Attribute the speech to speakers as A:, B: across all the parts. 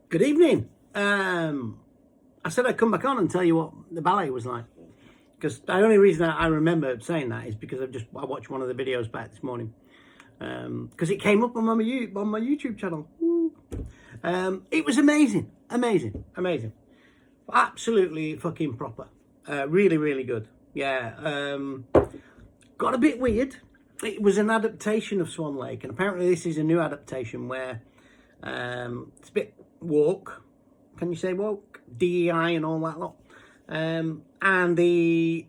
A: Good evening. I said I'd come back on and tell you what the ballet was like, because the only reason I remember saying that is because I watched one of the videos back this morning, because it came up on my YouTube channel. It was amazing, absolutely fucking proper, really good. Yeah, got a bit weird. It was an adaptation of Swan Lake, and apparently this is a new adaptation where it's a bit woke. Can you say woke? DEI and all that lot. And because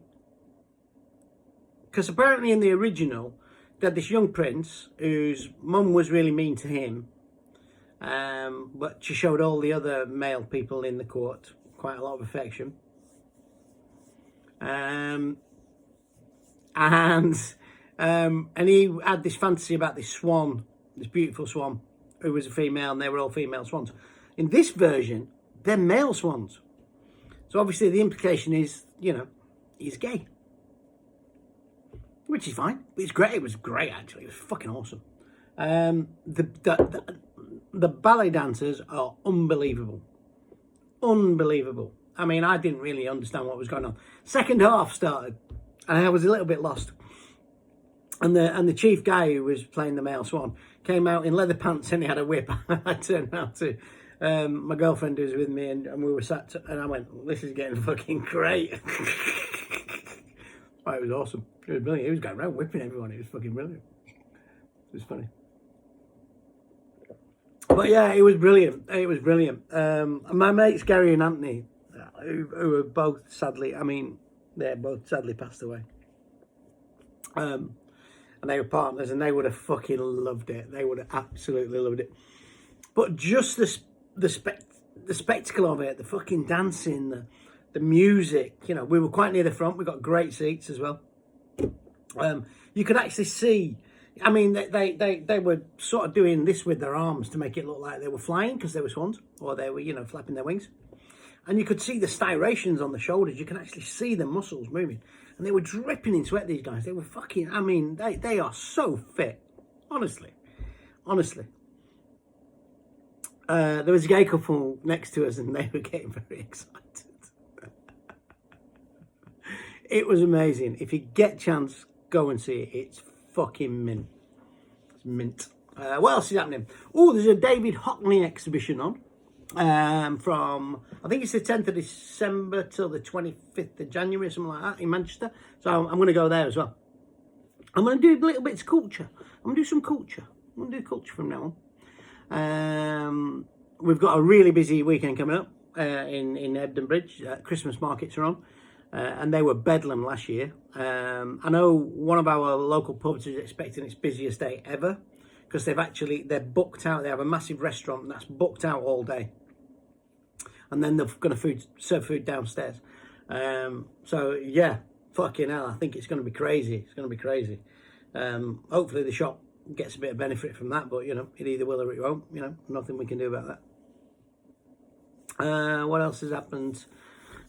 A: apparently in the original, they had this young prince whose mum was really mean to him, but she showed all the other male people in the court quite a lot of affection. And he had this fantasy about this swan, this beautiful swan, who was a female, and they were all female swans. In this version, they're male swans. So obviously the implication is, he's gay. Which is fine. It's great. It was great, actually. It was fucking awesome. The ballet dancers are unbelievable. Unbelievable. I mean, I didn't really understand what was going on. Second half started, and I was a little bit lost. And the chief guy who was playing the male swan came out in leather pants and he had a whip. I turned out to my girlfriend who was with me, and we were sat, and I went, well, this is getting fucking great. Oh, it was awesome. It was brilliant. He was going around whipping everyone. It was fucking brilliant. It was funny. But yeah, it was brilliant. It was brilliant. My mates Gary and Anthony, who were both sadly, they're both sadly passed away. And they were partners, and they would have fucking loved it. They would have absolutely loved it. But just the spectacle of it, the fucking dancing, the music, we were quite near the front. We got great seats as well. You could actually see, they were sort of doing this with their arms to make it look like they were flying because they were swans, or they were, flapping their wings. And you could see the striations on the shoulders. You can actually see the muscles moving. And they were dripping in sweat, these guys. They were fucking, they are so fit. Honestly. There was a gay couple next to us, and they were getting very excited. It was amazing. If you get a chance, go and see it. It's fucking mint. It's mint. What else is happening? Oh, there's a David Hockney exhibition on. From, I think it's the 10th of December till the 25th of January, or something like that, in Manchester. So I'm going to go there as well. I'm going to do little bits of culture. I'm going to do some culture. I'm going to do culture from now on. We've got a really busy weekend coming up in Hebden Bridge. Christmas markets are on. And they were bedlam last year. I know one of our local pubs is expecting its busiest day ever, because they're booked out. They have a massive restaurant that's booked out all day, and then they're going to serve food downstairs. So yeah, fucking hell, I think it's going to be crazy. Hopefully the shop gets a bit of benefit from that, but it either will or it won't. Nothing we can do about that. What else has happened?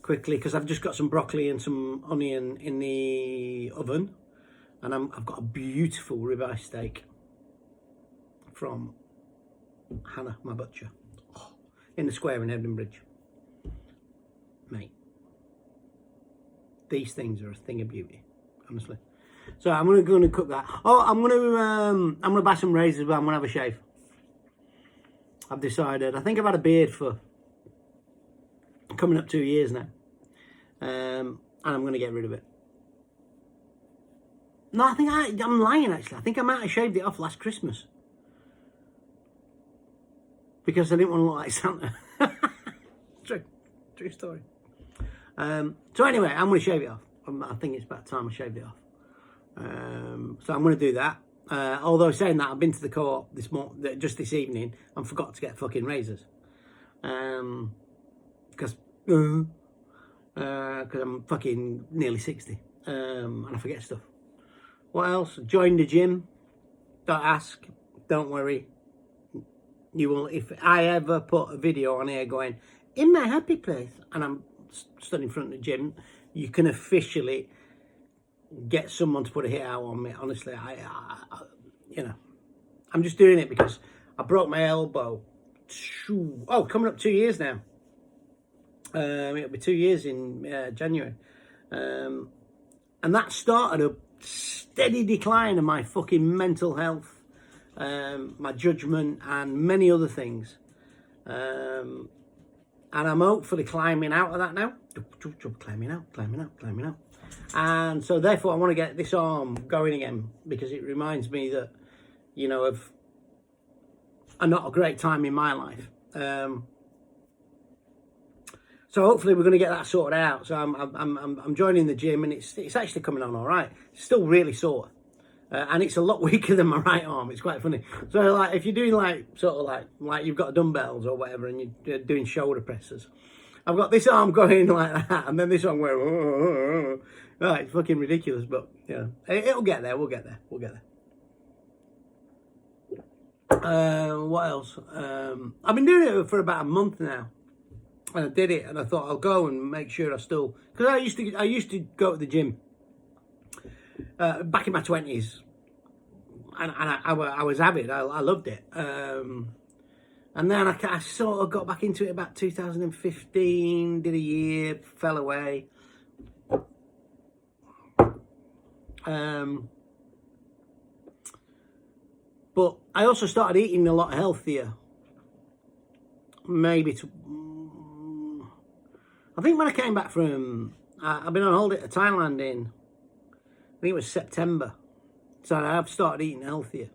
A: Quickly, because I've just got some broccoli and some onion in the oven, and I've got a beautiful ribeye steak from Hannah, my butcher, in the square in Hebden Bridge. Mate, these things are a thing of beauty, honestly. So I'm going to cook that. Oh, I'm going to buy some razors, but I'm going to have a shave. I've decided. I think I've had a beard for coming up 2 years now, and I'm going to get rid of it. No, I think I'm lying, actually. I think I might have shaved it off last Christmas, because I didn't want to look like Santa. True story. So anyway, I'm going to shave it off. I think it's about time I shaved it off. So I'm going to do that. Although saying that, I've been to the co-op just this evening, and forgot to get fucking razors. Because I'm fucking nearly 60, and I forget stuff. What else? Joined the gym. Don't ask. Don't worry. You will. If I ever put a video on here going, in my happy place, and I'm stood in front of the gym, you can officially get someone to put a hit out on me. Honestly, I'm just doing it because I broke my elbow coming up 2 years now. It'll be 2 years in January. And that started a steady decline of my fucking mental health, my judgment, and many other things. And I'm hopefully climbing out of that now. Climbing out. And so therefore I want to get this arm going again, because it reminds me that, you know, of a not a great time in my life. So hopefully we're going to get that sorted out. So I'm joining the gym, and it's actually coming on all right. It's still really sore, and it's a lot weaker than my right arm. It's quite funny. So like if you're doing like sort of like you've got dumbbells or whatever, and you're doing shoulder presses, I've got this arm going like that, and then this one going. Right, it's fucking ridiculous, but yeah, it'll get there. We'll get there. What else? I've been doing it for about a month now. And I did it, and I thought I'll go and make sure I still, because I used to go to the gym back in my 20s, and I was avid. I loved it, and then I sort of got back into it about 2015. Did a year, fell away. But I also started eating a lot healthier. I think when I came back from, I've been on holiday to Thailand in, I think it was September. So I have started eating healthier.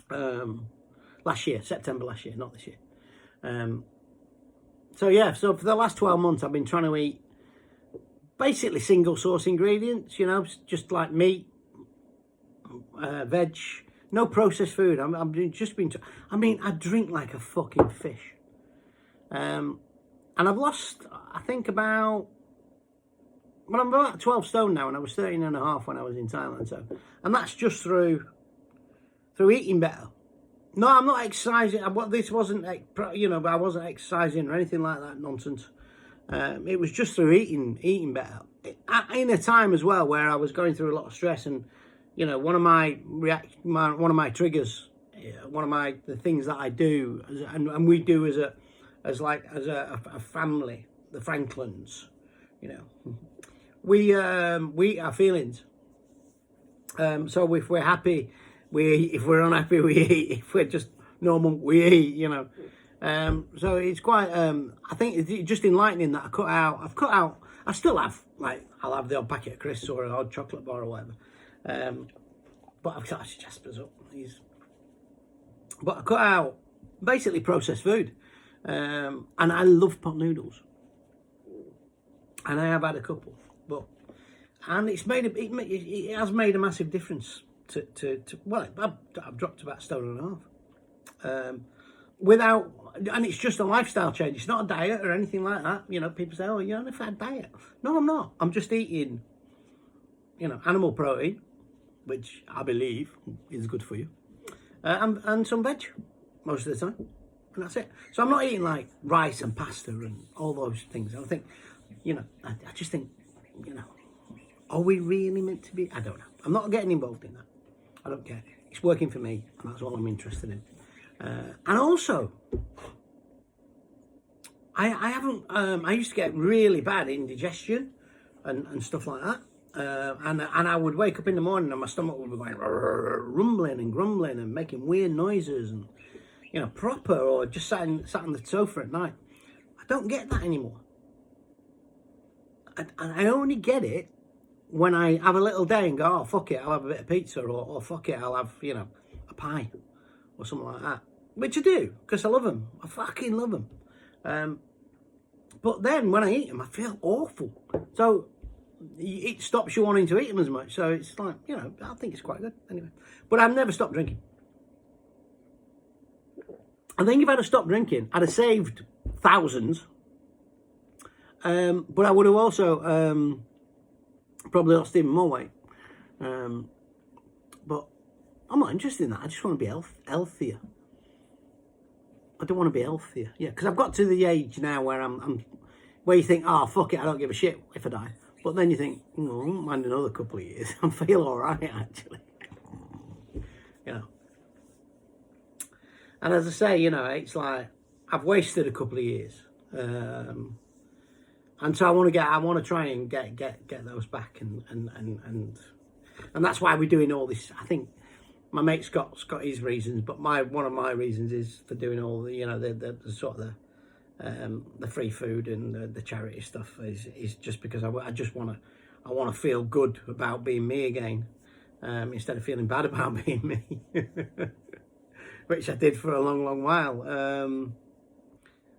A: September last year, not this year. So yeah, so for the last 12 months, I've been trying to eat basically single source ingredients, you know, just like meat, veg, no processed food. I drink like a fucking fish. And I've lost, I think I'm about 12 stone now, and I was 13 and a half when I was in Thailand. So, and that's just through eating better. No, I'm not exercising. This wasn't, you know, I wasn't exercising or anything like that nonsense. It was just through eating better. In a time as well where I was going through a lot of stress, and you know, one of my triggers, the things that I do, and we do as a family, the Franklins, you know, we eat our feelings. So if we're happy, we eat. If we're unhappy, we eat. If we're just normal, we eat, you know. So it's quite, I think it's just enlightening that I've cut out, I still have, like, I'll have the odd packet of crisps or an odd chocolate bar or whatever. But I've cut Jasper's up. But I cut out basically processed food. And I love pot noodles, and I have had a couple, and it has made a massive difference to well, I've dropped about 1.5 stone, and it's just a lifestyle change. It's not a diet or anything like that. You know, people say, "Oh, you're on a fad diet." No, I'm not. I'm just eating, you know, animal protein, which I believe is good for you, and some veg most of the time. And that's it. So I'm not eating like rice and pasta and all those things. I think, you know, I just think, you know, are we really meant to be? I don't know. I'm not getting involved in that. I don't care. It's working for me, and that's all I'm interested in. And also, I haven't. I used to get really bad indigestion and stuff like that. And I would wake up in the morning and my stomach would be going rumbling and grumbling and making weird noises and, you know, proper, or just sat on the sofa at night. I don't get that anymore. And I only get it when I have a little day and go, oh, fuck it, I'll have a bit of pizza, or fuck it, I'll have, you know, a pie or something like that. Which I do, because I love them. I fucking love them. But then when I eat them, I feel awful. So it stops you wanting to eat them as much. So it's like, you know, I think it's quite good anyway. But I've never stopped drinking. I think if I'd have stopped drinking, I'd have saved thousands. But I would have also probably lost even more weight. But I'm not interested in that. I just want to be healthier. I don't want to be healthier. Yeah, because I've got to the age now where where you think, oh, fuck it, I don't give a shit if I die. But then you think, I won't mind another couple of years. I feel all right, actually. You know. And as I say, you know, it's like I've wasted a couple of years, and so I want to try and get those back, and that's why we're doing all this. I think my mate's got his reasons, but one of my reasons is for doing all the, you know, the sort of the free food and the charity stuff is just because I just want to feel good about being me again, instead of feeling bad about being me. Which I did for a long while.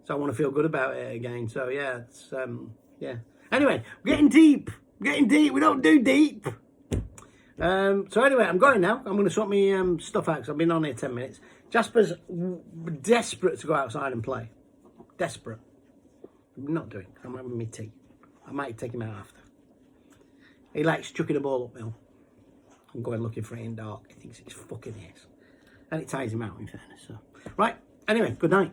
A: So I want to feel good about it again. So yeah, it's yeah. Anyway, we're getting deep. We don't do deep. So anyway, I'm going now. I'm going to sort my stuff out because I've been on here 10 minutes. Jasper's desperate to go outside and play. Desperate. I'm not doing. I'm having my tea. I might take him out after. He likes chucking a ball uphill and going looking for it in dark. He thinks it's fucking ace. And it ties him out, in fairness. So. Right, anyway, good night.